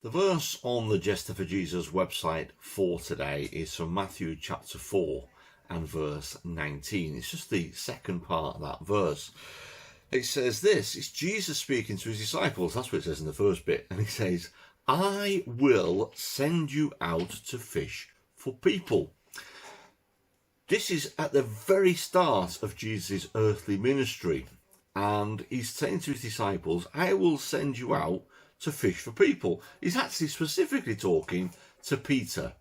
The verse on the Jester for Jesus website for today is from Matthew chapter 4 and verse 19. It's just the second part of that verse. It says this, it's Jesus speaking to his disciples, that's what it says in the first bit, and he says, I will send you out to fish for people. This is at the very start of Jesus' earthly ministry, and he's saying to his disciples, I will send you out to fish for people. He's actually specifically talking to Peter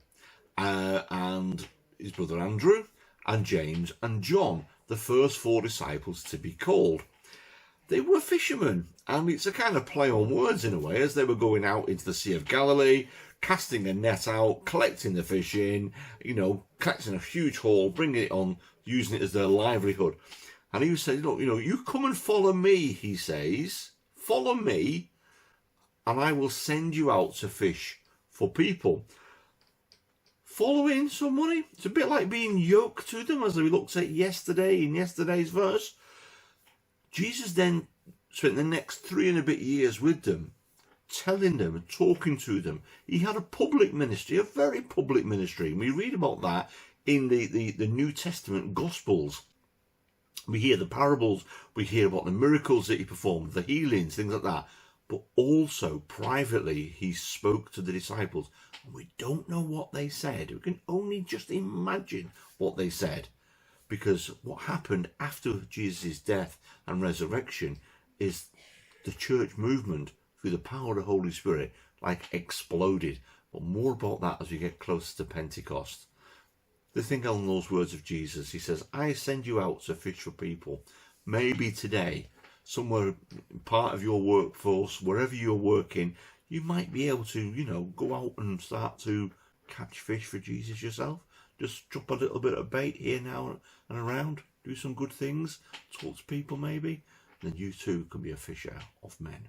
and his brother Andrew and James and John, the first four disciples to be called. They were fishermen, and it's a kind of play on words in a way, as they were going out into the Sea of Galilee, casting a net out, collecting the fish in, collecting a huge haul, bringing it on, using it as their livelihood. And he was saying, look, you come and follow me, he says, follow me, and I will send you out to fish for people. Following somebody, it's a bit like being yoked to them, as we looked at yesterday in yesterday's verse. Jesus then spent the next 3 and a bit years with them, telling them and talking to them. He had a public ministry, a very public ministry. And we read about that in the New Testament Gospels. We hear the parables, we hear about the miracles that he performed, the healings, things like that. But also, privately, he spoke to the disciples. And we don't know what they said. We can only just imagine what they said. Because what happened after Jesus' death and resurrection is the church movement, through the power of the Holy Spirit, exploded. But more about that as we get closer to Pentecost. The thing on those words of Jesus, he says, I send you out to fish for people. Maybe today, somewhere part of your workforce, wherever you're working, you might be able to, go out and start to catch fish for Jesus yourself. Just drop a little bit of bait here now and around. Do some good things. Talk to people maybe. And then you too can be a fisher of men.